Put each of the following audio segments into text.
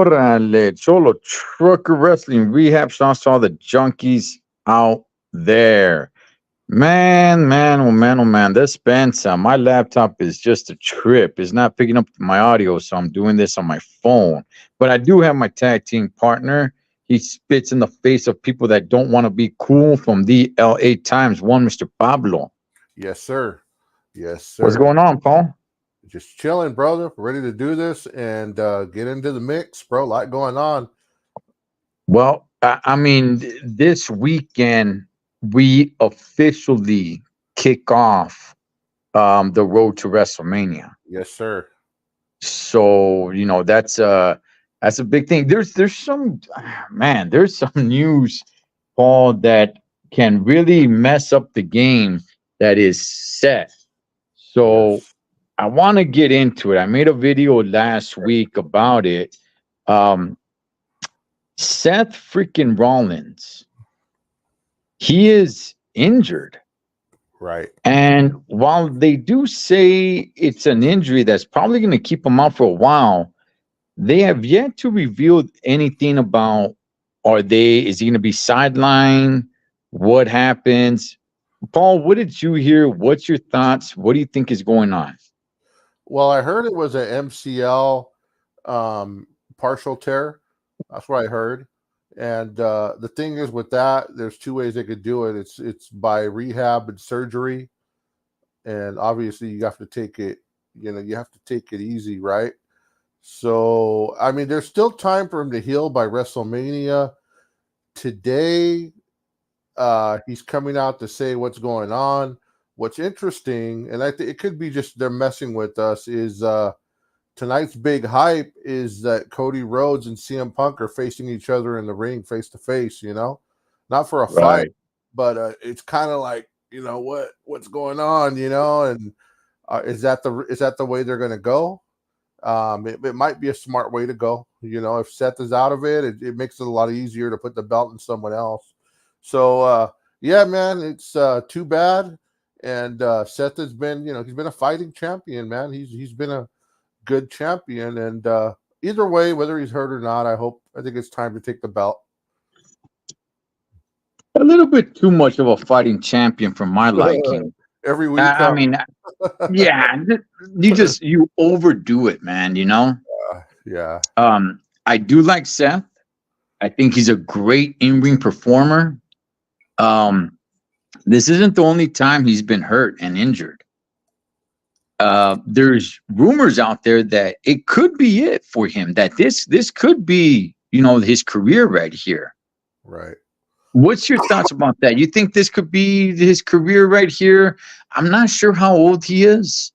Orale, Cholo Trucker Wrestling Rehab. Shouts to all the junkies out there. Man, oh man, oh man. This Spencer, my laptop is just a trip. It's not picking up my audio, so I'm doing this on my phone. But I do have my tag team partner. He spits in the face of people that don't want to be cool from the LA Times. One, Mr. Pablo. Yes, sir. Yes, What's sir. going on, Paul? Just chilling, brother. Ready to do this and get into the mix, bro. A lot going on. Well, I mean, this weekend we officially kick off the road to WrestleMania. Yes, sir. So that's a big thing. There's some man, there's some news, Paul, that can really mess up the game that is set. So Yes. I want to get into it. I made a video last week about it. Um, Seth freaking Rollins, he is injured. Right. And while they do say it's an injury that's probably going to keep him out for a while, they have yet to reveal anything about is he going to be sidelined? What happens? Paul, what did you hear? What's your thoughts? What do you think is going on? Well, I heard it was an MCL partial tear. That's what I heard. And the thing is with that, there's two ways they could do it. It's by rehab and surgery. And obviously you have to take it, you have to take it easy, right? So, I mean, there's still time for him to heal by WrestleMania. Today, he's coming out to say what's going on. What's interesting, and I think it could be just they're messing with us, is tonight's big hype is that Cody Rhodes and CM Punk are facing each other in the ring face to face, not for a fight, Right. but it's kind of like, what's going on, and is that the way they're going to go? It might be a smart way to go. If Seth is out of it, it makes it a lot easier to put the belt in someone else. So, yeah, man, it's too bad. And Seth has been, he's been a fighting champion, man. He's been a good champion. And either way, whether he's hurt or not, I think it's time to take the belt. A little bit too much of a fighting champion for my liking. Every week. I mean, yeah, you overdo it, man. Yeah. I do like Seth. I think he's a great in-ring performer. This isn't the only time he's been hurt and injured. There's rumors out there that it could be it for him, that this could be, his career right here. Right. What's your thoughts about that? You think this could be his career right here? I'm not sure how old he is,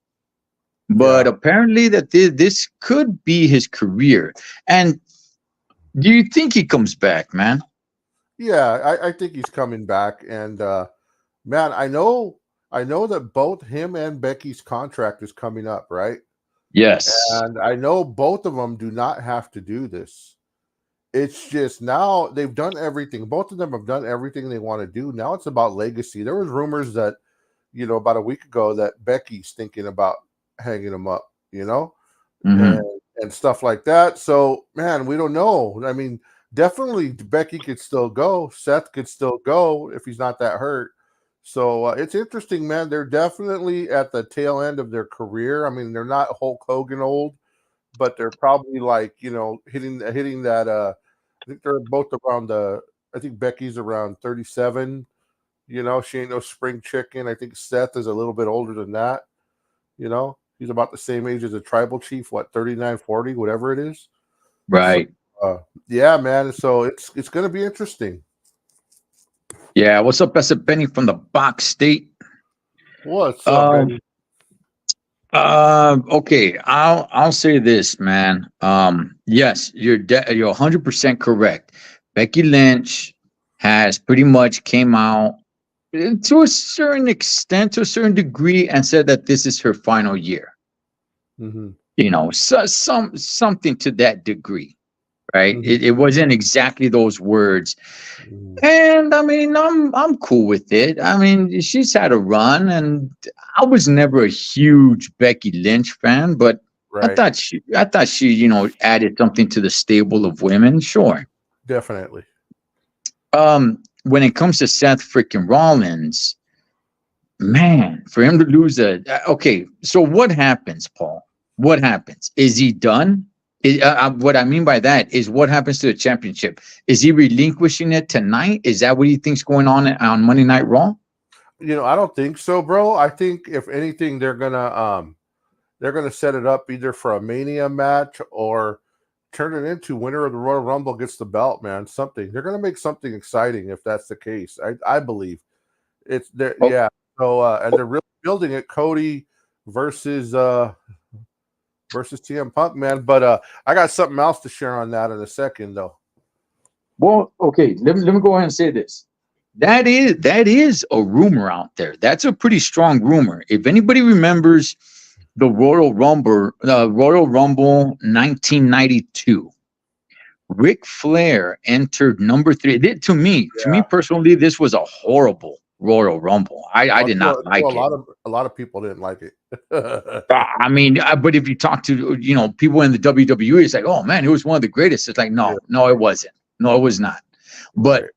but apparently that this could be his career. And do you think he comes back, man? Yeah, I think he's coming back. And man, I know that both him and Becky's contract is coming up, right? Yes. And I know both of them do not have to do this. It's just now they've done everything. Both of them have done everything they want to do. Now it's about legacy. There was rumors that, about a week ago that Becky's thinking about hanging him up, Mm-hmm. and stuff like that. So, man, we don't know. I mean, definitely Becky could still go. Seth could still go if he's not that hurt. So it's interesting, man. They're definitely at the tail end of their career. I mean, they're not Hulk Hogan old, but they're probably like, hitting that. I think they're both around I think Becky's around 37. She ain't no spring chicken. I think Seth is a little bit older than that. He's about the same age as a tribal chief, 39, 40, whatever it is. Right. So, yeah, man. So it's going to be interesting. Yeah. What's up, Bessa Benny from the Box State? What's up, Benny? Okay, I'll say this, man. Yes, you're 100% correct. Becky Lynch has pretty much came out to a certain extent, to a certain degree, and said that this is her final year. Mm-hmm. Something to that degree, right? Mm-hmm. It wasn't exactly those words, and I mean, I'm cool with it. I mean, she's had a run, and I was never a huge Becky Lynch fan, but Right. I thought she, added something to the stable of women. Sure. Definitely. When it comes to Seth freaking Rollins, man, for him to lose okay. So what happens, Paul? What happens? Is he done? What I mean by that is what happens to the championship? Is he relinquishing it tonight? Is that what he thinks going on Monday Night Raw? I don't think so, bro. I think if anything, they're gonna set it up either for a Mania match or turn it into winner of the Royal Rumble gets the belt, man. Something. They're gonna make something exciting if that's the case. I believe it's there. Oh. Yeah. So and they're really building it. Cody versus CM Punk, man. But I got something else to share on that in a second, though. Well, okay. Let me go ahead and say this. That is a rumor out there. That's a pretty strong rumor. If anybody remembers the Royal Rumble 1992, Ric Flair entered number 3. To me personally, this was a horrible Royal Rumble. I did not like it. A lot of people didn't like it. I mean, but if you talk to people in the WWE, it's like, oh man, it was one of the greatest. It's like, no, it wasn't. No, it was not. But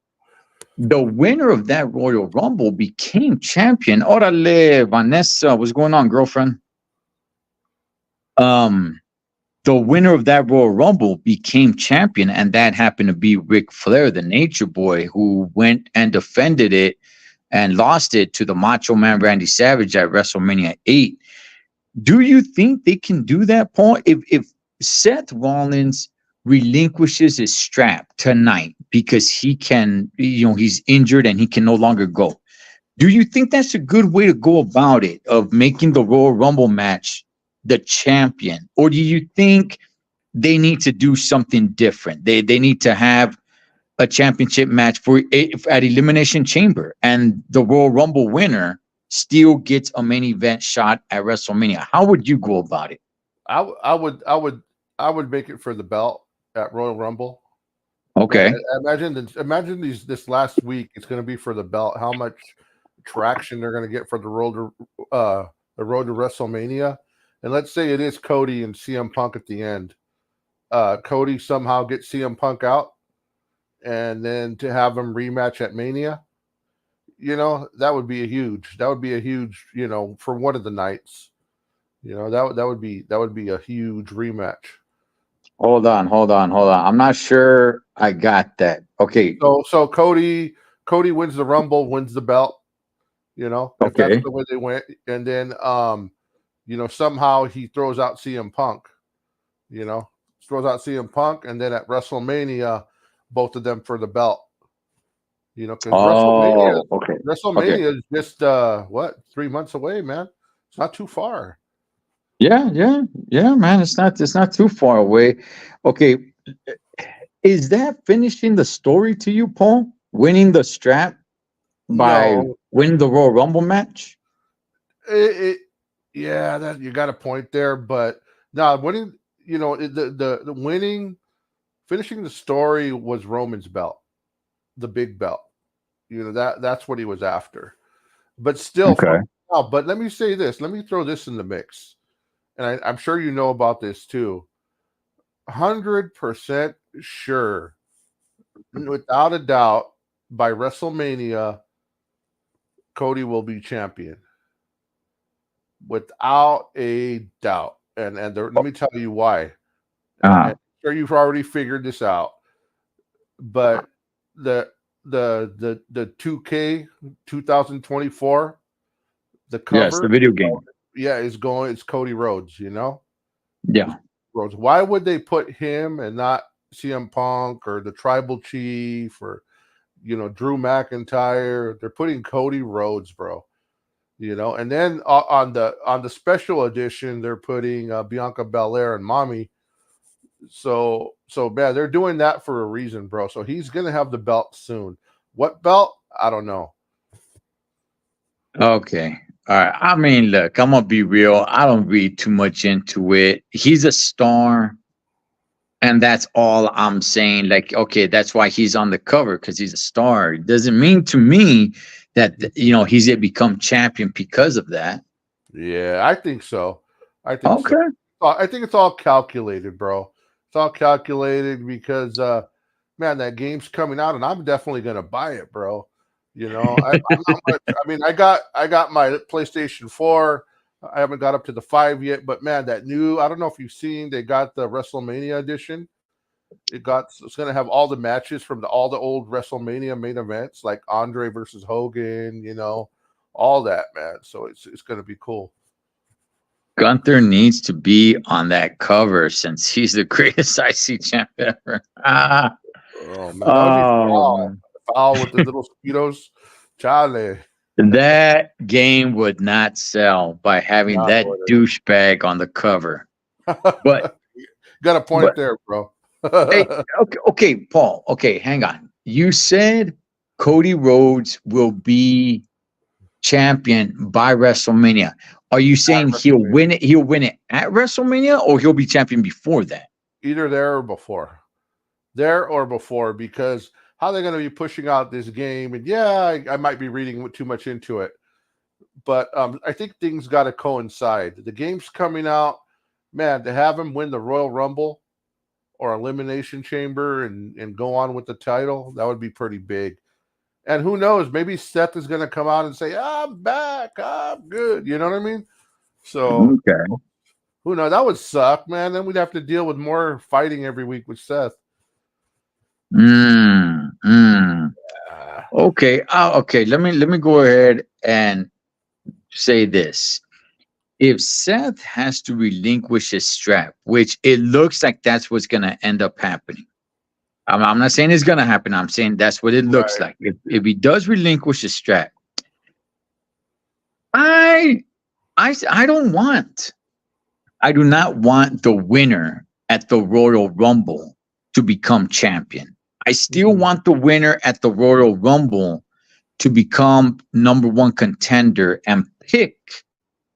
the winner of that Royal Rumble became champion. Orale, Vanessa, what's going on, girlfriend? The winner of that Royal Rumble became champion, and that happened to be Ric Flair, the Nature Boy, who went and defended it and lost it to the Macho Man Randy Savage at WrestleMania 8. Do you think they can do that, Paul? If Seth Rollins relinquishes his strap tonight because he can, he's injured and he can no longer go, do you think that's a good way to go about it, of making the Royal Rumble match the champion? Or do you think they need to do something different? They need to have a championship match at Elimination Chamber, and the Royal Rumble winner still gets a main event shot at WrestleMania. How would you go about it? I would make it for the belt at Royal Rumble. Okay. Imagine this last week. It's going to be for the belt. How much traction they're going to get for the road to WrestleMania. And let's say it is Cody and CM Punk at the end. Cody somehow gets CM Punk out, and then to have them rematch at Mania, that would be a huge, for one of the nights, that would be a huge rematch. Hold on. I'm not sure I got that. Okay. So Cody wins the Rumble, wins the belt, if that's the way they went. And then, somehow he throws out CM Punk, and then at WrestleMania, both of them for the belt. Because WrestleMania is just 3 months away, man. It's not too far. Yeah, man. It's not too far away. Okay. Is that finishing the story to you, Paul? Winning the strap by winning the Royal Rumble match? That you got a point there, but no, winning, the winning, finishing the story was Roman's belt, the big belt. That's what he was after. But still, but let me say this. Let me throw this in the mix. And I'm sure you know about this too. 100% sure, without a doubt, by WrestleMania, Cody will be champion. Without a doubt. And let me tell you why. I'm sure you've already figured this out. But the 2K 2024, the cover, yes, the video game, it's Cody Rhodes, Yeah. Rhodes. Why would they put him and not CM Punk or the Tribal Chief or Drew McIntyre? They're putting Cody Rhodes, bro. And then on the special edition, they're putting Bianca Belair and Mommy. So man, they're doing that for a reason, bro. So he's gonna have the belt soon. What belt? I don't know. Okay. All right. I mean, look, I'm gonna be real. I don't read too much into it. He's a star, and that's all I'm saying. Like, okay, that's why he's on the cover, because he's a star. It doesn't mean to me that he's gonna become champion because of that. Yeah, I think so. Okay. I think it's all calculated, bro. It's all calculated because, man, that game's coming out, and I'm definitely gonna buy it, bro. I'm not much. I mean, I got my PlayStation 4. I haven't got up to the 5 yet, but man, that new. I don't know if you've seen. They got the WrestleMania edition. It's gonna have all the matches from all the old WrestleMania main events, like Andre versus Hogan. All that, man. So it's gonna be cool. Gunther needs to be on that cover since he's the greatest IC champ ever. Oh man, that would be foul. Foul with the little speedos. Charlie. That game would not sell by having that douchebag on the cover. But got a point there, bro. Hey, okay, Paul. Okay, hang on. You said Cody Rhodes will be champion by WrestleMania. Are you saying he'll win it? He'll win it at WrestleMania, or he'll be champion before that? Either there or before. Because how they're going to be pushing out this game, and yeah, I might be reading too much into it, but I think things got to coincide. The game's coming out, man. To have him win the Royal Rumble or Elimination Chamber and go on with the title, that would be pretty big. And who knows? Maybe Seth is going to come out and say, "I'm back. I'm good." You know what I mean? So, okay. Who knows? That would suck, man. Then we'd have to deal with more fighting every week with Seth. Okay. Okay. Let me go ahead and say this. If Seth has to relinquish his strap, which it looks like that's what's going to end up happening. I'm not saying it's going to happen. I'm saying that's what it looks like. If he does relinquish his strap, I do not want the winner at the Royal Rumble to become champion. I still want the winner at the Royal Rumble to become number one contender and pick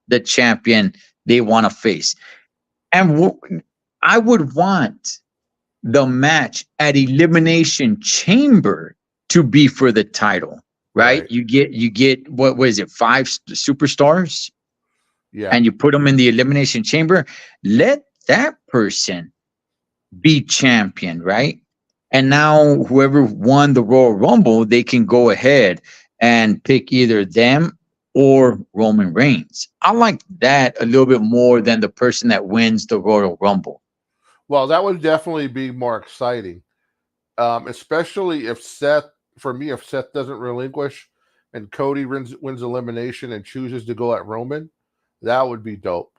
the champion they want to face. And I would want the match at Elimination Chamber to be for the title, right? You get what is it, 5 superstars? Yeah. And you put them in the Elimination Chamber. Let that person be champion, right? And now whoever won the Royal Rumble, they can go ahead and pick either them or Roman Reigns. I like that a little bit more than the person that wins the Royal Rumble. Well, that would definitely be more exciting, especially if Seth doesn't relinquish and Cody wins elimination and chooses to go at Roman, that would be dope.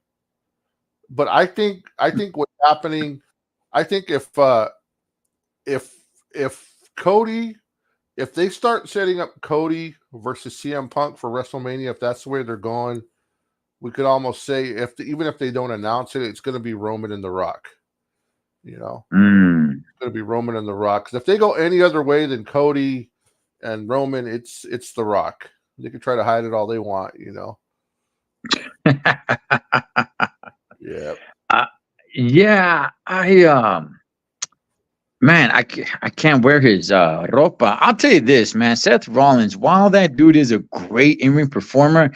But I think what's happening, I think if Cody, if they start setting up Cody versus CM Punk for WrestleMania, if that's where they're going, we could almost say even if they don't announce it, it's going to be Roman and The Rock. It's going to be Roman and The Rock. Because if they go any other way than Cody and Roman, it's The Rock. They can try to hide it all they want, Yeah. Man, I can't wear his ropa. I'll tell you this, man. Seth Rollins, while that dude is a great in-ring performer,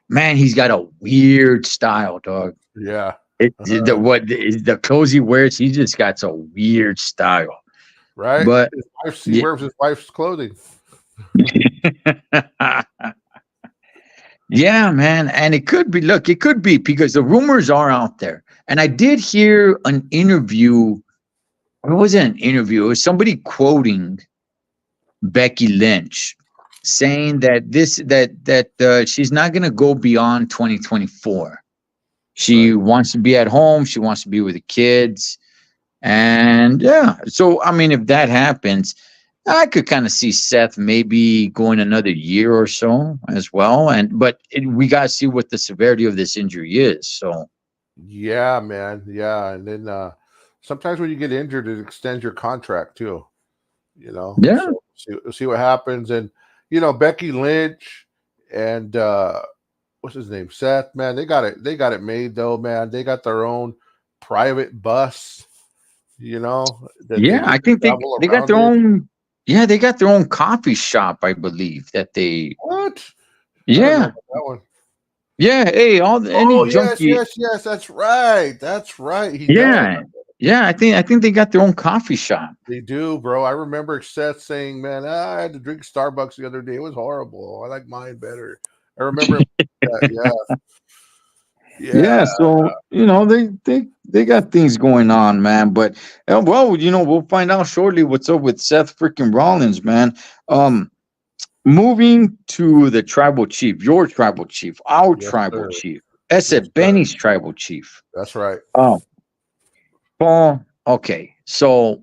man, he's got a weird style, dog. Yeah. The clothes he wears, he just got a weird style. Right? But he wears his wife's clothing. Yeah, man. And it could be because the rumors are out there. And I did hear an interview. It wasn't an interview. It was somebody quoting Becky Lynch saying that she's not going to go beyond 2024. She wants to be at home. She wants to be with the kids. And yeah, so, I mean, if that happens, I could kind of see Seth maybe going another year or so as well. But we got to see what the severity of this injury is. So, yeah, man. Yeah. And then sometimes when you get injured, it extends your contract too, Yeah. So see what happens. And, Becky Lynch and, what's his name? Seth, man, they got it made though, man. They got their own private bus, I think they got their own. Yeah, they got their own coffee shop, I believe. That they. What? Yeah. That one. Yeah, hey, any Oh yes, junkie. yes, yes. That's right. He does. Yeah, yeah. I think they got their own coffee shop. They do, bro. I remember Seth saying, "Man, I had to drink Starbucks the other day. It was horrible. I like mine better." I remember that. Yeah. Yeah, so they got things going on, man. But well, we'll find out shortly what's up with Seth freaking Rollins, man. Um, moving to the tribal chief, your tribal chief, our Yes, tribal sir. chief, Yes, Esed sir. Benny's tribal chief. That's right. Oh, Paul. Okay, so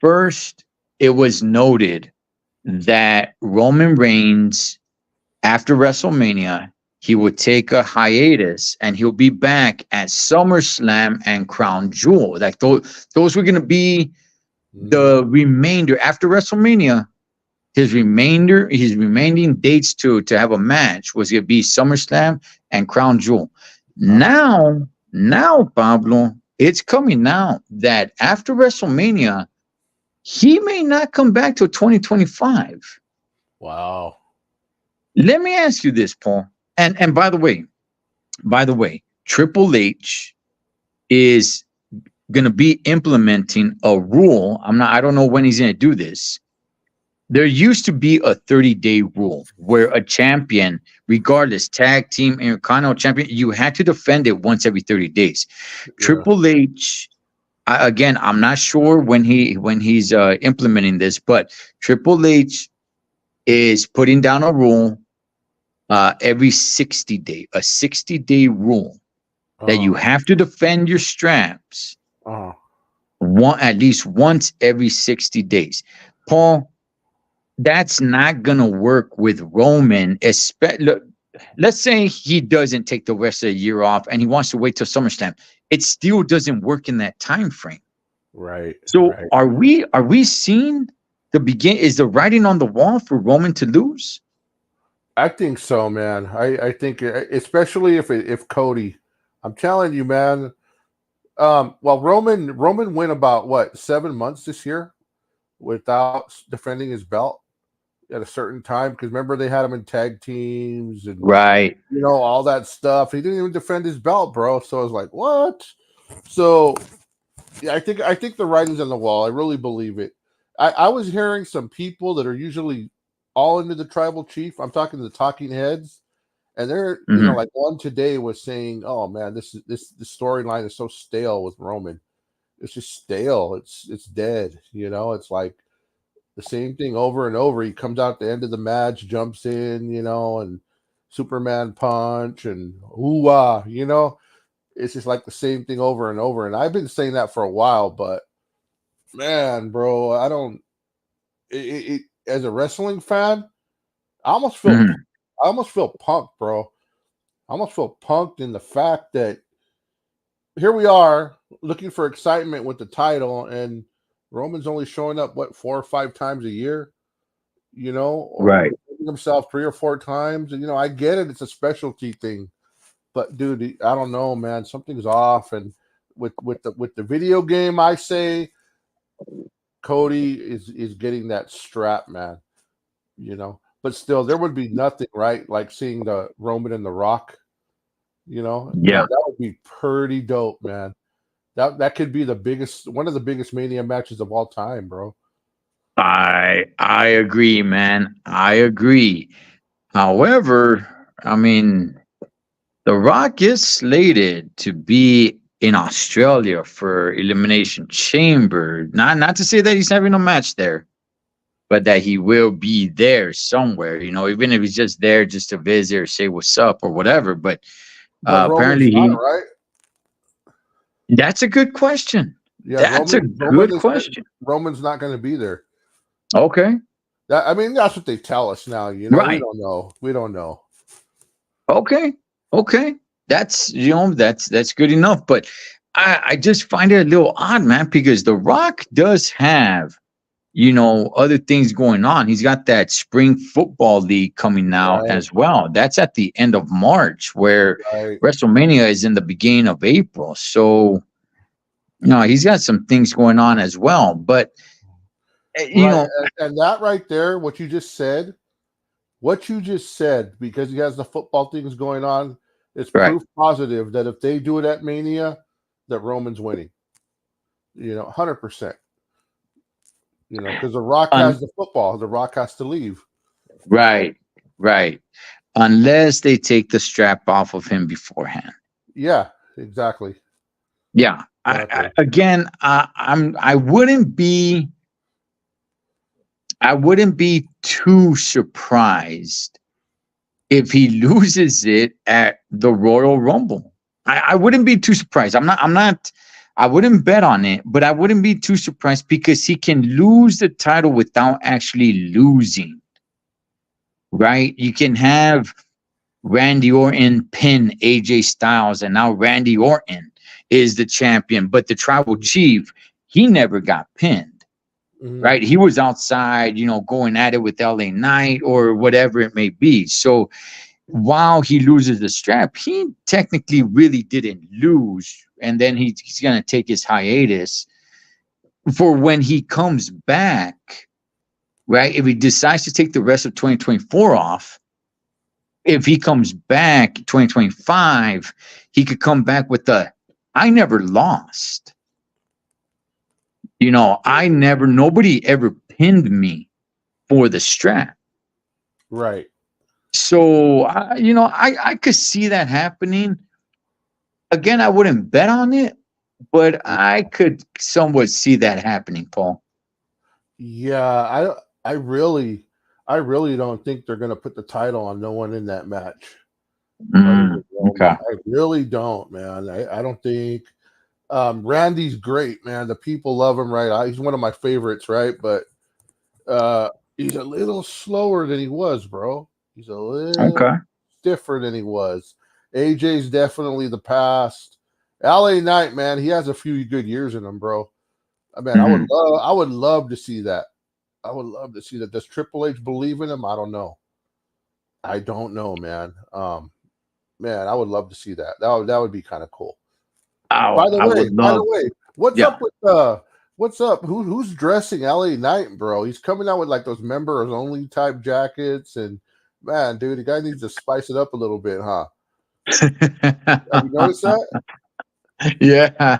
first, it was noted that Roman Reigns, after WrestleMania, he would take a hiatus and he'll be back at SummerSlam and Crown Jewel. Like those were going to be the remainder after WrestleMania. His remaining dates to have a match was going to be SummerSlam and Crown Jewel. Now, Pablo, it's coming now that after WrestleMania, he may not come back till 2025. Wow. Let me ask you this, Paul. And by the way, Triple H is going to be implementing a rule. I don't know when he's going to do this. There used to be a 30-day rule where a champion, regardless, tag team, Intercontinental champion, you had to defend it once every 30 days. Yeah. Triple H, again, I'm not sure when he's implementing this, but Triple H is putting down a rule every 60 day, a 60-day rule that you have to defend your straps at least once every 60 days. Paul, that's not gonna work with Roman. Look, let's say he doesn't take the rest of the year off and he wants to wait till SummerSlam. It still doesn't work in that time frame. Right. So right. are we seeing is the writing on the wall for Roman to lose? I think so, man. I think especially if Cody, I'm telling you, man. Well, Roman went about what 7 months this year without defending his belt at a certain time, because remember they had him in tag teams and Right. all that stuff. He didn't even defend his belt, bro. So I was like, what? So yeah, I think the writing's on the wall. I really believe it. I was hearing some people that are usually all into the tribal chief. I'm talking to the talking heads, and they're like one today was saying, "Oh man, this storyline is so stale with Roman. It's just stale. It's dead. It's like the same thing over and over. He comes out at the end of the match, jumps in, and Superman punch and ooh-ah, It's just like the same thing over and over. And I've been saying that for a while, but man, bro, I don't. As a wrestling fan, I almost feel punked, bro. I almost feel punked in the fact that here we are looking for excitement with the title, and Roman's only showing up 4 or 5 times a year, or Right. himself 3 or 4 times. And I get it; it's a specialty thing, but dude, I don't know, man. Something's off. And with the video game, I say Cody is getting that strap, man. But still, there would be nothing right like seeing the Roman and the Rock. Yeah. That would be pretty dope, man. That could be one of the biggest Mania matches of all time, bro. I agree, man. I agree. However, I mean, The Rock is slated to be in Australia for Elimination Chamber. Not to say that he's having a match there, but that he will be there somewhere. Even if he's just there just to visit or say what's up or whatever. But apparently Roman's not, right? That's a good question. Yeah, That's a good question. Roman's not going to be there. Okay. That's what they tell us now. Right. We don't know. Okay. That's good enough. But I just find it a little odd, man, because The Rock does have, other things going on. He's got that spring football league coming out as well. That's at the end of March, where WrestleMania is in the beginning of April. So, he's got some things going on as well. But and that right there, what you just said, because he has the football things going on, It's Right. proof positive that if they do it at Mania, that Roman's winning. 100%. Because The Rock Un- has the football. The Rock has to leave. right, right. Unless they take the strap off of him beforehand. Yeah, exactly. Yeah. Again, I wouldn't be too surprised if he loses it at the Royal Rumble. I wouldn't be too surprised. I wouldn't bet on it, but I wouldn't be too surprised because he can lose the title without actually losing. Right? You can have Randy Orton pin AJ Styles, and now Randy Orton is the champion, but the tribal chief, he never got pinned. Right? He was outside, going at it with LA Knight or whatever it may be. So while he loses the strap, he technically really didn't lose. And then he's going to take his hiatus for when he comes back, right? If he decides to take the rest of 2024 off, if he comes back 2025, he could come back with I never lost. Nobody ever pinned me for the strap. Right. So, I could see that happening. Again, I wouldn't bet on it, but I could somewhat see that happening, Paul. Yeah, I really don't think they're going to put the title on no one in that match. Okay. I really don't, man. I don't think Randy's great, man. The people love him, right? He's one of my favorites, right? But he's a little slower than he was, bro. He's a little stiffer than he was. AJ's definitely the past. LA Knight, man, he has a few good years in him, bro. I mean, I would love to see that. I would love to see that. Does Triple H believe in him? I don't know. I don't know, man. Man, I would love to see that. That would be kind of cool. By the way, what's up with what's up? Who's dressing LA Knight, bro? He's coming out with like those members only type jackets, and man, dude, the guy needs to spice it up a little bit, huh? Have you noticed that? Yeah.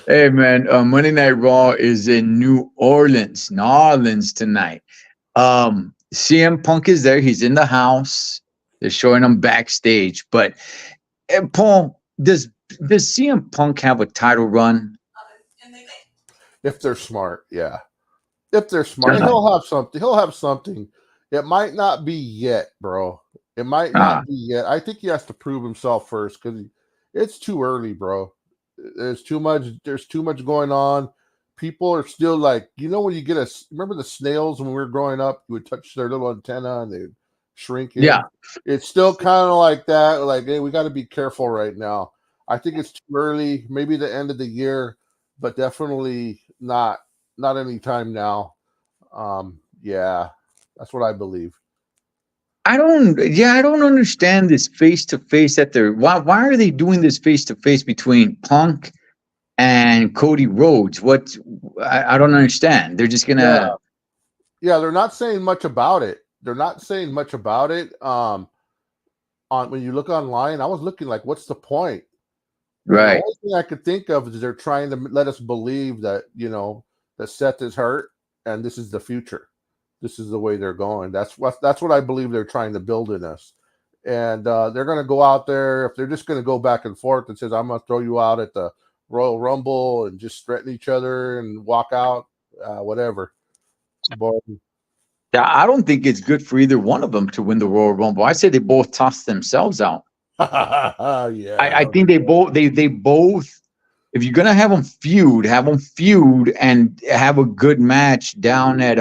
Hey, man, Monday Night Raw is in New Orleans tonight. CM Punk is there. He's in the house. They're showing him backstage. But Paul, does CM Punk have a title run? If they're smart, yeah. If they're smart, he'll have something. He'll have something. It might not be yet, bro. It might not be yet. I think he has to prove himself first because it's too early, bro. There's too much going on. People are still like, when you get remember the snails when we were growing up, you would touch their little antenna and they'd shrink in. Yeah. It's still kind of like that. Like, hey, we got to be careful right now. I think it's too early, maybe the end of the year, but definitely not any time now. Yeah, that's what I believe. I don't understand this face-to-face that they're why are they doing this face-to-face between Punk and Cody Rhodes? I don't understand. They're just gonna they're not saying much about it. On when you look online, I was looking like, what's the point? Right. The only thing I could think of is they're trying to let us believe that that Seth is hurt and this is the future. This is the way they're going. That's what I believe they're trying to build in us. And they're going to go out there. If they're just going to go back and forth and says, I'm going to throw you out at the Royal Rumble and just threaten each other and walk out, whatever. But, yeah, I don't think it's good for either one of them to win the Royal Rumble. I say they both toss themselves out. Yeah. I think they both, if you're going to have them feud and have a good match down at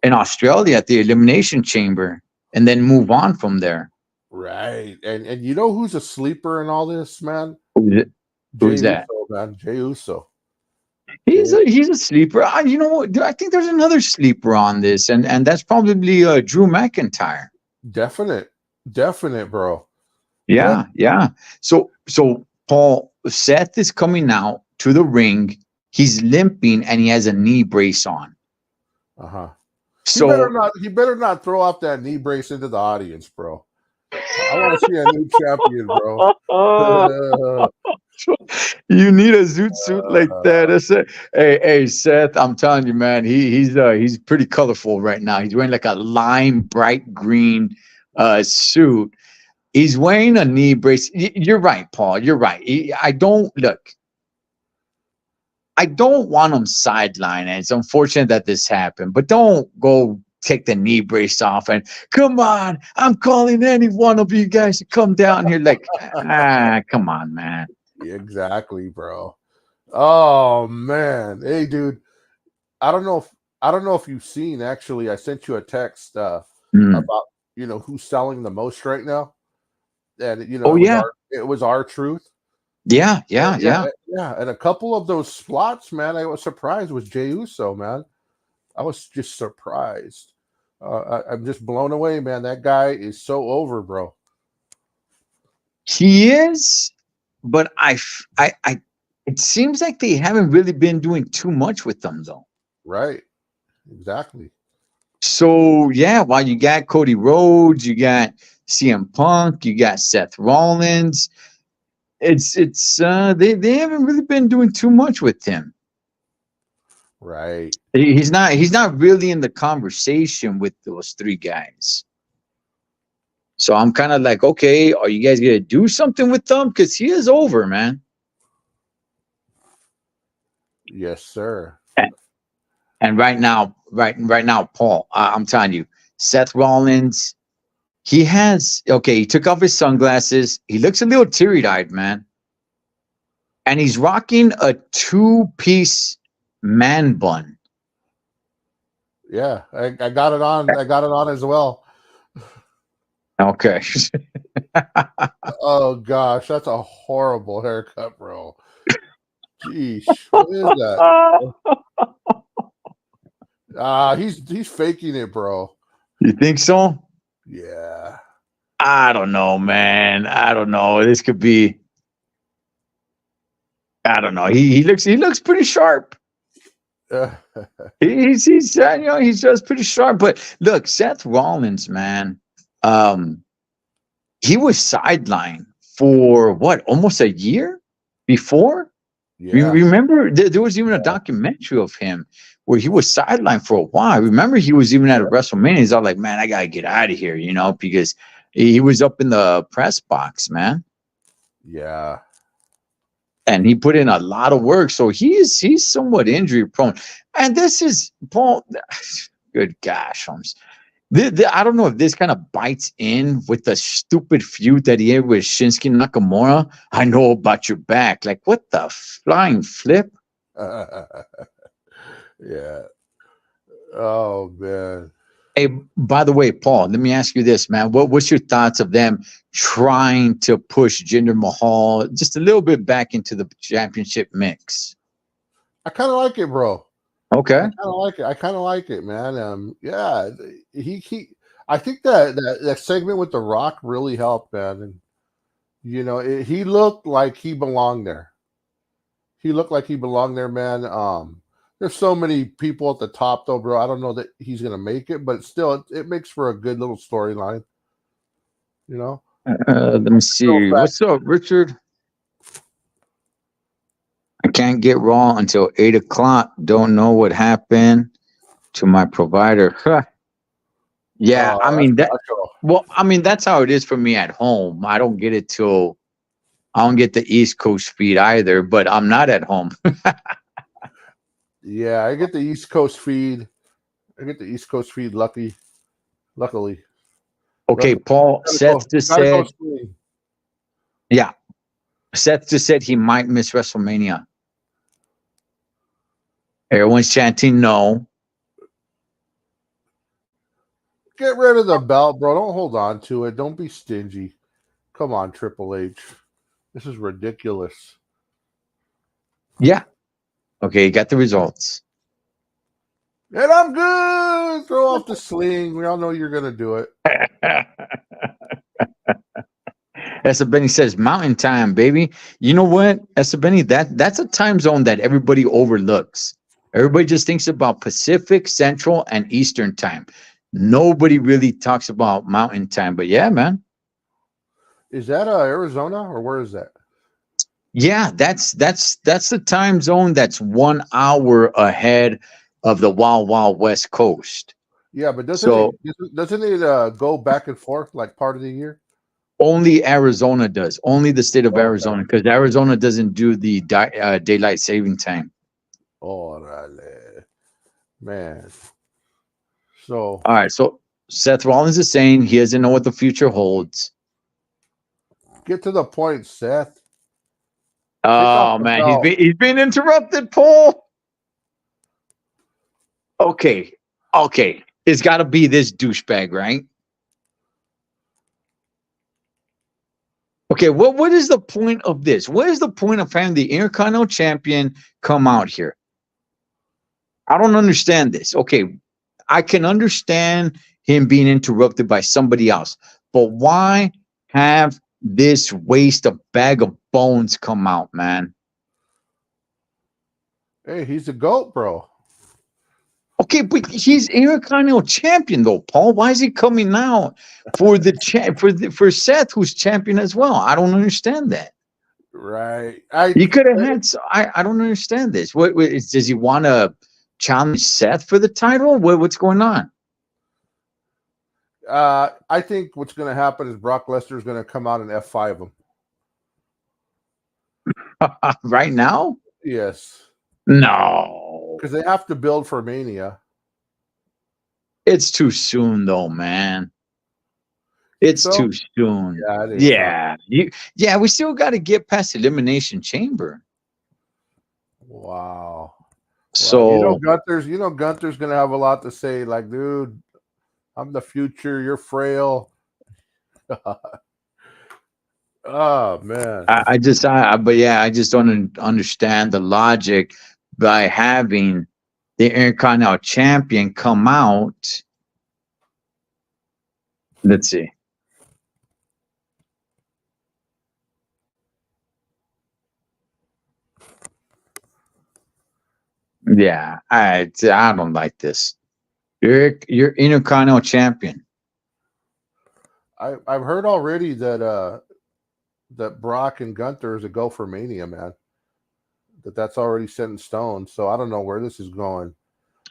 in Australia at the Elimination Chamber, and then move on from there. Right. And you know who's a sleeper in all this, man? Who's that? Uso, man. Jey Uso. He's a sleeper. You know what? I think there's another sleeper on this, and that's probably Drew McIntyre. Definite, bro. Yeah. So Paul, Seth is coming out to the ring. He's limping and he has a knee brace on. Uh-huh. So he better not throw off that knee brace into the audience, bro. I want to see a new champion, bro. You need a zoot suit like that. That's it. Hey, Seth, I'm telling you, man, he's pretty colorful right now. He's wearing like a lime bright green suit. He's wearing a knee brace. You're right, Paul. You're right. I don't want him sidelined, and it's unfortunate that this happened. But don't go take the knee brace off and come on. I'm calling any one of you guys to come down here. Like, come on, man. Exactly, bro. Oh man, hey, dude. I don't know if you've seen. Actually, I sent you a text about who's selling the most right now, and it was R-Truth. Yeah. And a couple of those slots, man, I was surprised with Jey Uso, man. I was just surprised. I'm just blown away, man. That guy is so over, bro. He is, but it seems like they haven't really been doing too much with them, though. Right. Exactly. So yeah, while you got Cody Rhodes, you got CM Punk, you got Seth Rollins. They haven't really been doing too much with him. Right. He's not really in the conversation with those three guys. So I'm kind of like, okay, are you guys gonna do something with them? Because he is over, man. Yes, sir. And right now, Paul, I'm telling you, Seth Rollins, he took off his sunglasses. He looks a little teary-eyed, man. And he's rocking a 2-piece man bun. Yeah, I got it on. I got it on as well. Okay. Oh gosh, that's a horrible haircut, bro. Jeez, what is that? He's faking it, bro. You think so? Yeah. I don't know, man. I don't know. This could be. I don't know. He looks pretty sharp. He's just pretty sharp. But look, Seth Rollins, man. He was sidelined for what, almost a year before. Yeah. Remember, there was even a documentary of him where he was sidelined for a while. Remember, he was even at a WrestleMania. He's all like, "Man, I gotta get out of here," because he was up in the press box, man. Yeah. And he put in a lot of work, so he's somewhat injury prone. And this is Paul. Good gosh, I don't know if this kind of bites in with the stupid feud that he had with Shinsuke Nakamura. I know about your back. Like, what the flying flip? Yeah. Oh, man. Hey, by the way, Paul, let me ask you this, man. What's your thoughts of them trying to push Jinder Mahal just a little bit back into the championship mix? I kind of like it, bro. Okay. I kind of like it, man. Yeah, I think that segment with The Rock really helped, man. And he looked like he belonged there. Man. There's so many people at the top, though, bro. I don't know that he's gonna make it, but still, it makes for a good little storyline. Let me see. What's up, Richard? I can't get Raw until 8 o'clock. Don't know what happened to my provider. Yeah, I mean that. Well, I mean that's how it is for me at home. I don't get the East Coast feed either, but I'm not at home. Yeah, I get the East Coast feed. Luckily. Okay, Paul. Seth just said. Yeah, Seth just said he might miss WrestleMania. Everyone's chanting no. Get rid of the belt, bro. Don't hold on to it. Don't be stingy. Come on, Triple H. This is ridiculous. Yeah. Okay, you got the results. And I'm good. Throw off the sling. We all know you're going to do it. Essa Benny says Mountain Time, baby. You know what, Essa Benny? That's a time zone that everybody overlooks. Everybody just thinks about Pacific, Central, and Eastern time. Nobody really talks about Mountain Time. But yeah, man. Is that Arizona or where is that? Yeah, that's the time zone that's 1 hour ahead of the Wild Wild West Coast. Yeah, but So doesn't it go back and forth like part of the year? only Arizona does. Only the state of Oh, okay. Arizona, because Arizona doesn't do the daylight saving time. Orale. Man. So All right, so Seth Rollins is saying he doesn't know what the future holds. get to the point, Seth. Take off Oh the man, belt. he's been interrupted, Paul. Okay, it's got to be this douchebag, right? Okay, what is the point of this? What is the point of having the Intercontinental Champion come out here? I don't understand this. Okay, I can understand him being interrupted by somebody else, but why have this waste of bag of bones come out, man? Hey, he's a GOAT, bro. Okay, but he's Intercontinental Champion though, Paul. Why is he coming out for for Seth, who's champion as well? I don't understand that. Right. You could have had. I don't understand this. Does he want to challenge Seth for the title? What's going on? I think what's going to happen is Brock Lesnar is going to come out and F5 him. Right now? Yes. No. Because they have to build for Mania. It's too soon, though, man. It's too soon. Yeah, it is. Yeah, we still got to get past Elimination Chamber. Wow. So Gunther's going to have a lot to say. Like, dude, I'm the future. You're frail. Oh man. I just don't understand the logic by having the Intercontinental Champion come out. Let's see. Yeah, I don't like this. You're Intercontinental Champion. I've heard already that that Brock and Gunther is a go for Mania, man. That's already set in stone. So I don't know where this is going.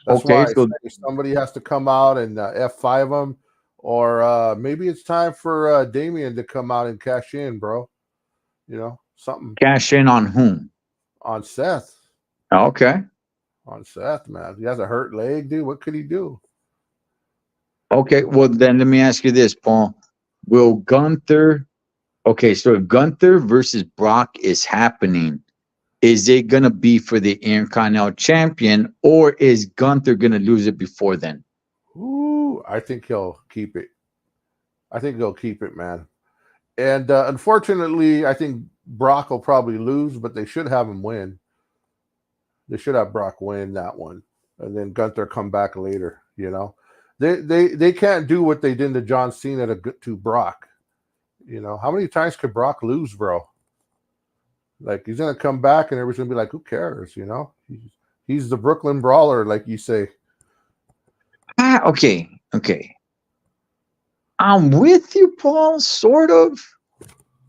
That's why somebody has to come out and F5 them, or maybe it's time for Damian to come out and cash in, bro. You know, something. Cash in on whom? On Seth. Okay. On Seth, man. He has a hurt leg, dude. What could he do? Okay, well then let me ask you this, Paul. Will Gunther? Okay, so if Gunther versus Brock is happening, is it gonna be for the Intercontinental Champion, or is Gunther gonna lose it before then? Ooh, I think he'll keep it. I think he'll keep it, man. And unfortunately, I think Brock will probably lose, but they should have him win. They should have Brock win that one, and then Gunther come back later. You know, they can't do what they did to John Cena to Brock. You know, how many times could Brock lose, bro? Like, he's gonna come back and everybody's gonna be like, who cares? You know, he's the Brooklyn Brawler, like you say. Okay. I'm with you, Paul. Sort of.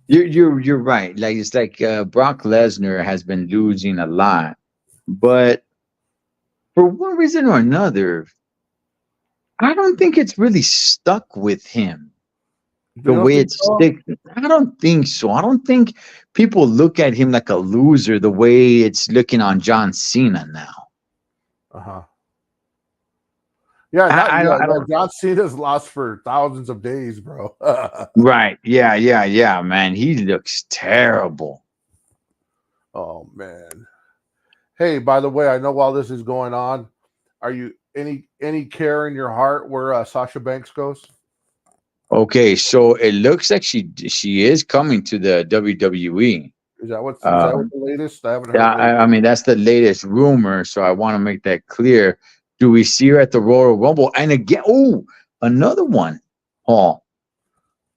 You're right. Like, it's like Brock Lesnar has been losing a lot, but for one reason or another, I don't think it's really stuck with him the way it's sticks. I don't think so. I don't think people look at him like a loser the way it's looking on John Cena now. Yeah, John Cena's lost for thousands of days, bro. Right. Yeah, man. He looks terrible. Oh man. Hey, by the way, I know while this is going on, are you any care in your heart where Sasha Banks goes? Okay, so it looks like she is coming to the WWE. Is that what the latest? I haven't heard. Yeah, I mean that's the latest rumor, so I want to make that clear. Do we see her at the Royal Rumble? And again, another one, Paul.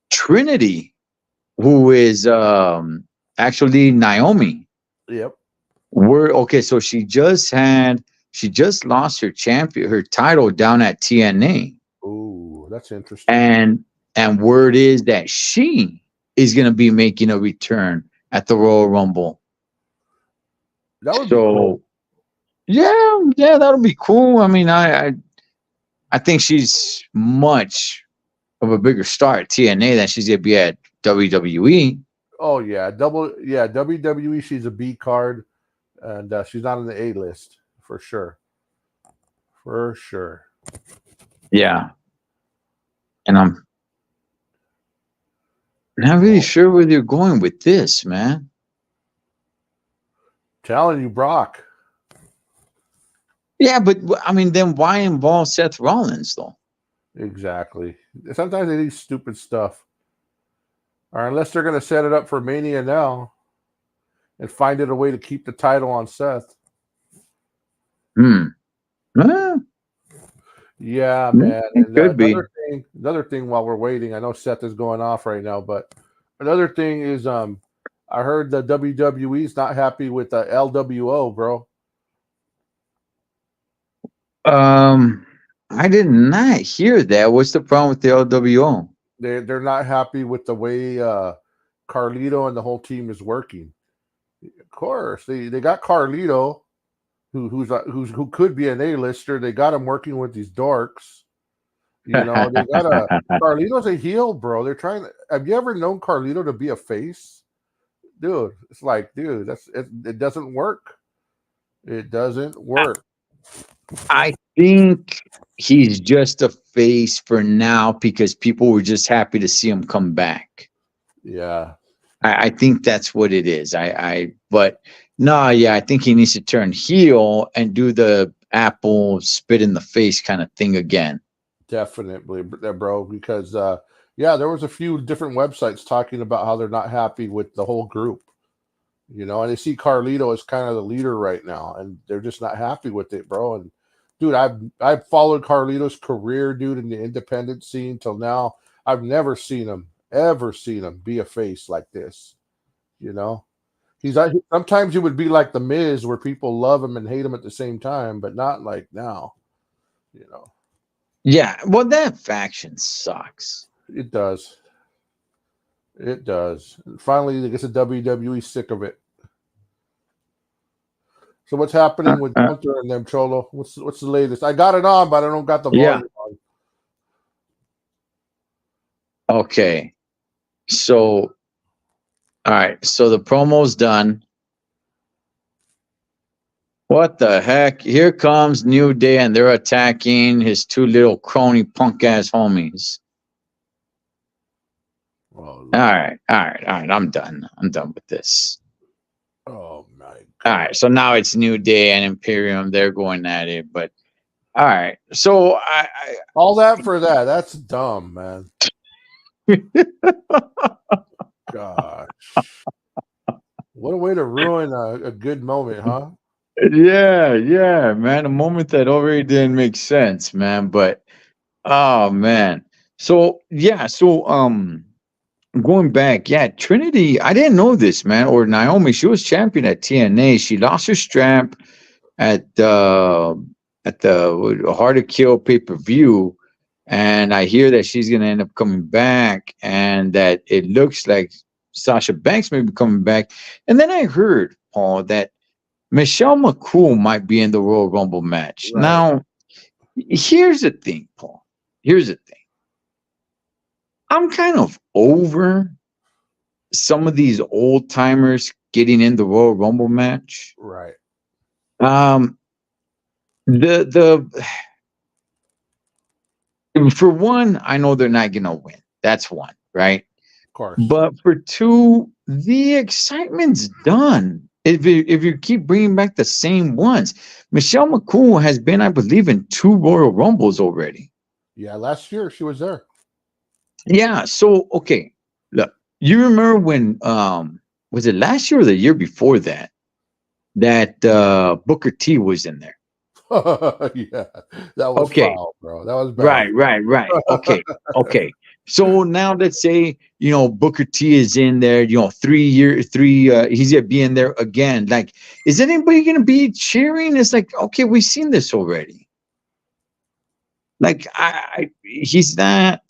Trinity, who is actually Naomi. Yep. So she just lost her title down at TNA. Ooh, that's interesting. And word is that she is going to be making a return at the Royal Rumble. That would be cool. Yeah, that'll be cool. I mean, I think she's much of a bigger star at TNA than she's gonna be at WWE. Oh yeah, WWE. She's a B card, and she's not on the A list for sure. For sure. Yeah, and I'm not really sure where you're going with this, man. Telling you, Brock. Yeah, but I mean, then why involve Seth Rollins though? Exactly. Sometimes they need stupid stuff. Or unless they're going to set it up for Mania now and find it a way to keep the title on Seth. Yeah, man. It could be. Another thing while we're waiting, I know Seth is going off right now, but another thing is I heard the WWE's not happy with the LWO, bro. I did not hear that. What's the problem with the LWO? They're not happy with the way Carlito and the whole team is working. Of course, they got Carlito, who could be an A-lister. They got him working with these dorks. You know, they got Carlito's a heel, bro. They're trying to. Have you ever known Carlito to be a face, dude? It's like, dude, it doesn't work. It doesn't work. I think he's just a face for now because people were just happy to see him come back. Yeah. I think that's what it is. But no, yeah, I think he needs to turn heel and do the Apple spit in the face kind of thing again. Definitely, bro, because there was a few different websites talking about how they're not happy with the whole group. You know, and they see Carlito as kind of the leader right now, and they're just not happy with it, bro. And dude, I've followed Carlito's career, dude, in the independent scene till now. I've never ever seen him be a face like this. You know, sometimes he would be like the Miz, where people love him and hate him at the same time, but not like now. You know. Yeah, well, that faction sucks. It does. It does. And finally, I guess the WWE sick of it. So what's happening with Hunter and them, Cholo? What's the latest? I got it on, but I don't got the volume on. Okay. So, all right. So the promo's done. What the heck? Here comes New Day, and they're attacking his two little crony punk ass homies. Oh, all right. I'm done with this. Oh my God. All right. So now it's New Day and Imperium. They're going at it, but all right. So I all that for that. That's dumb, man. Gosh. What a way to ruin a good moment, huh? Yeah, man. A moment that already didn't make sense, man. But oh man. So going back, Trinity, I didn't know this, man. Or Naomi, she was champion at TNA. She lost her strap at the Hard to Kill pay-per-view. And I hear that she's gonna end up coming back, and that it looks like Sasha Banks may be coming back. And then I heard, Paul, that Michelle McCool might be in the Royal Rumble match. Right. Now, here's the thing, Paul. Here's the thing. I'm kind of over some of these old timers getting in the Royal Rumble match. Right. For one, I know they're not gonna win. That's one, right? Of course. But for two, the excitement's done. If you keep bringing back the same ones, Michelle McCool has been, I believe, in 2 Royal Rumbles already. Yeah, last year she was there. Yeah. So okay, look, you remember when was it last year or the year before that Booker T was in there? Yeah, that was okay, foul, bro. That was bad. Right. Okay. So now let's say, Booker T is in there, 3 years, he's gonna be in there again. Like, is anybody gonna be cheering? It's like, okay, we've seen this already. Like, he's not.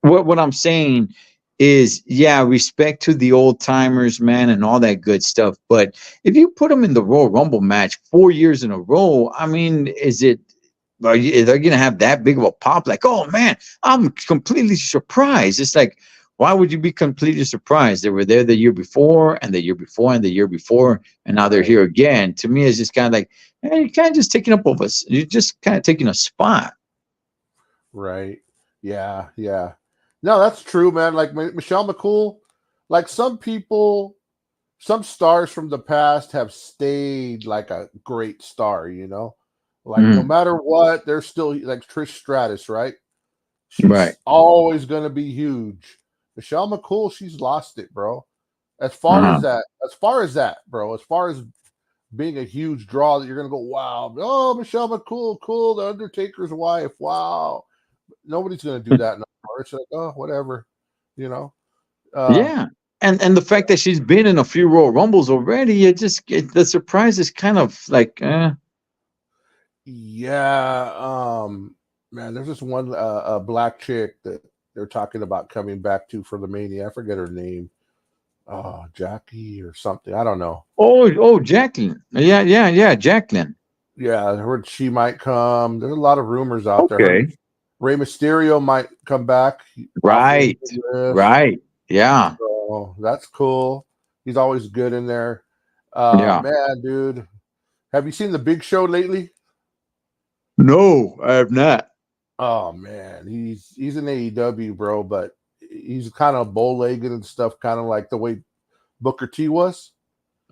What I'm saying is, yeah, respect to the old timers, man, and all that good stuff. But if you put them in the Royal Rumble match 4 years in a row, I mean, are they going to have that big of a pop? Like, oh man, I'm completely surprised. It's like, why would you be completely surprised? They were there the year before, and the year before, and the year before, and now they're here again. To me, it's just kind of like, hey, you're kind of just taking up of us. You're just kind of taking a spot. Right. Yeah. Yeah. No, that's true, man. Like Michelle McCool, like some people, some stars from the past have stayed like a great star, you know? Like no matter what, they're still like Trish Stratus, right? She's Right. always gonna be huge. Michelle McCool, she's lost it, bro. As far as that, bro, as far as being a huge draw that you're gonna go, wow, oh, Michelle McCool, cool, the Undertaker's wife, wow. Nobody's gonna do that no more. It's like, oh, whatever, you know. Yeah. And the fact that she's been in a few Royal Rumbles already, the surprise is kind of like, Yeah, man, there's this one a black chick that they're talking about coming back to for the Mania. I forget her name. Oh, Jackie or something. I don't know. Oh, Jacqueline. Yeah, Jacqueline. Yeah, I heard she might come. There's a lot of rumors out there. Okay. Ray Mysterio might come back. Right. Yeah. So that's cool. He's always good in there. Yeah. Man, dude. Have you seen the Big Show lately? No, I have not. Oh man, he's in AEW, bro, but he's kind of bow-legged and stuff, kind of like the way Booker T was.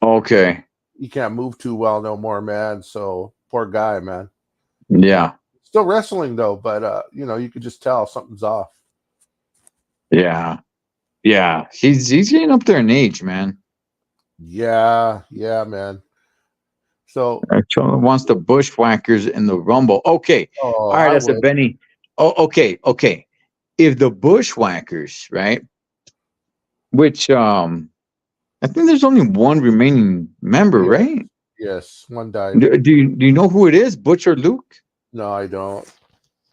Okay. He can't move too well no more, man. So poor guy, man. Yeah. Still wrestling though, but you know, you could just tell something's off. Yeah. Yeah. He's getting up there in age, man. Yeah, man. So Actually wants the Bushwhackers in the Rumble. Okay. All right, that's a Benny. Oh, okay. If the Bushwhackers, right? Which I think there's only one remaining member, right? Yes, one died. Do you know who it is? Butch or Luke? No, I don't.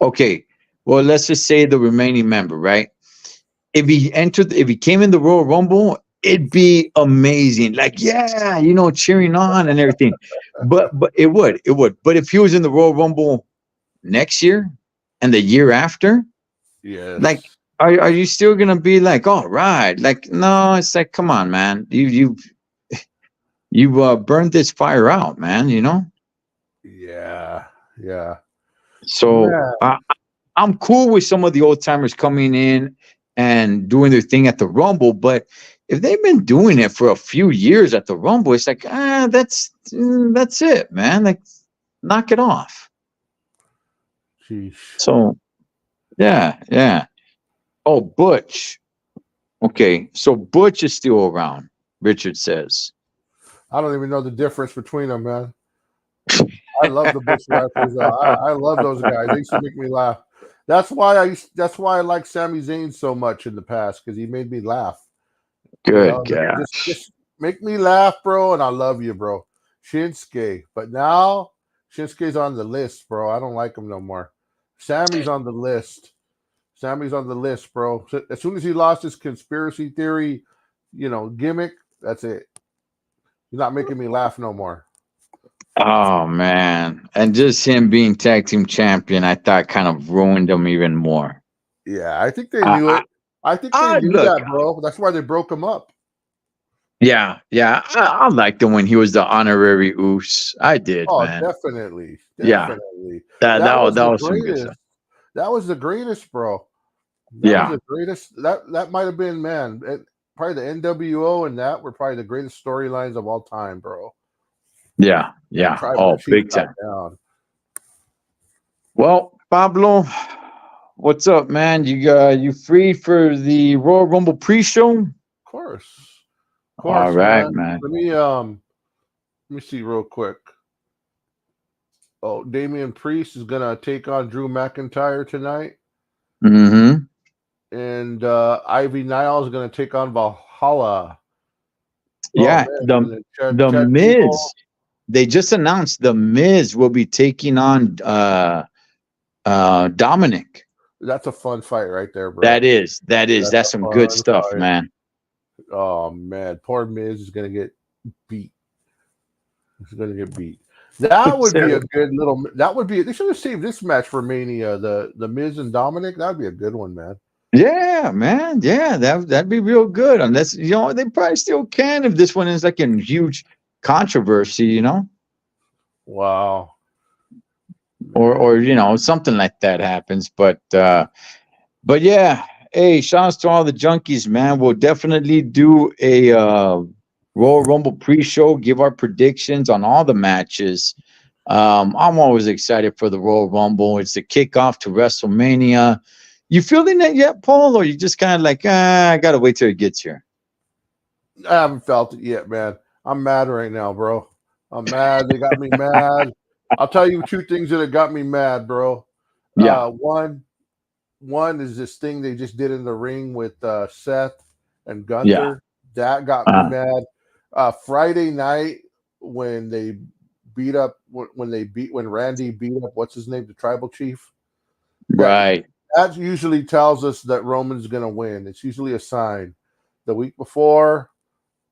Okay. Well, let's just say the remaining member, right? If he came in the Royal Rumble, it'd be amazing. Like, yeah, you know, cheering on and everything. But it would. But if he was in the Royal Rumble next year and the year after, like, are you still gonna be like, all right? Like, no, it's like, come on, man. You burned this fire out, man, you know? Yeah. So I'm cool with some of the old timers coming in and doing their thing at the Rumble, but if they've been doing it for a few years at the Rumble, it's like, that's it, man. Like, knock it off. Sheesh. So, yeah. Oh, Butch. Okay, so Butch is still around, Richard says. I don't even know the difference between them, man. I love the Bushwhackers. I love those guys. They used to make me laugh. That's why I like Sami Zayn so much in the past, because he made me laugh. Good, just make me laugh, bro, and I love you, bro. Shinsuke, but now Shinsuke's on the list, bro. I don't like him no more. Sammy's on the list. Bro. So as soon as he lost his conspiracy theory, gimmick, that's it. You're not making me laugh no more. Oh man, and just him being tag team champion, I thought kind of ruined him even more. Yeah, I think they knew it. I think they knew that, bro. That's why they broke him up. Yeah. I liked him when he was the honorary Oos. I did, man. Definitely. Yeah, that was some good stuff. That was the greatest, bro. That was the greatest. That might have been, man. Probably the NWO and that were probably the greatest storylines of all time, bro. Yeah. Oh, big time. Well, Pablo, what's up, man? You free for the Royal Rumble pre-show? Of course. All right, man. Let me see real quick. Oh, Damian Priest is gonna take on Drew McIntyre tonight. Mm-hmm. And Ivy Nile is gonna take on Valhalla. Yeah, the Miz. They just announced the Miz will be taking on Dominic. That's a fun fight right there, bro. That is. That's That's a some good fun stuff, fight. man. Oh man, poor Miz is gonna get beat. He's gonna get beat. That would be a good little. That would be. They should have saved this match for Mania. The Miz and Dominic. That'd be a good one, man. Yeah, man. Yeah, that'd be real good. Unless, you know, they probably still can if this one is like a huge controversy, you know, Wow. or you know, something like that happens. But yeah. Hey, shouts to all the junkies, man. We'll definitely do a Royal Rumble pre-show, give our predictions on all the matches. I'm always excited for the Royal Rumble. It's the kickoff to WrestleMania. You feeling it yet, Paul, or you just kind of like, I gotta wait till it gets here? I haven't felt it yet, man. I'm mad right now, bro. I'm mad. They got me mad. I'll tell you two things that have got me mad, bro. Yeah. One is this thing they just did in the ring with Seth and Gunther. Yeah. That got me mad. Friday night when they beat up when Randy beat up what's his name, the tribal chief. Right. That usually tells us that Roman's gonna win. It's usually a sign. The week before,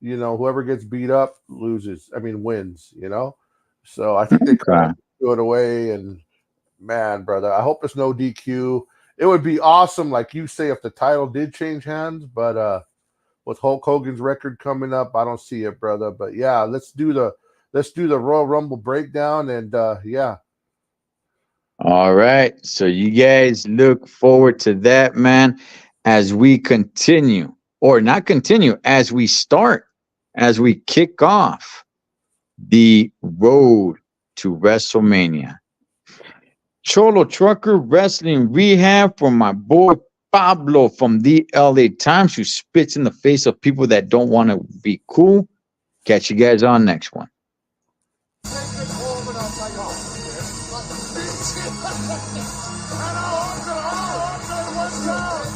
you know, whoever gets beat up loses. I mean wins, you know. So I think they kind of threw it away, and man, brother, I hope it's no DQ. It would be awesome, like you say, if the title did change hands, but with Hulk Hogan's record coming up, I don't see it, brother. But yeah, let's do the Royal Rumble breakdown, and yeah. All right. So you guys look forward to that, man, as we continue, or not continue, as we kick off the road to WrestleMania. Cholo Trucker Wrestling Rehab from my boy Pablo from the LA Times, who spits in the face of people that don't want to be cool. Catch you guys on next one. And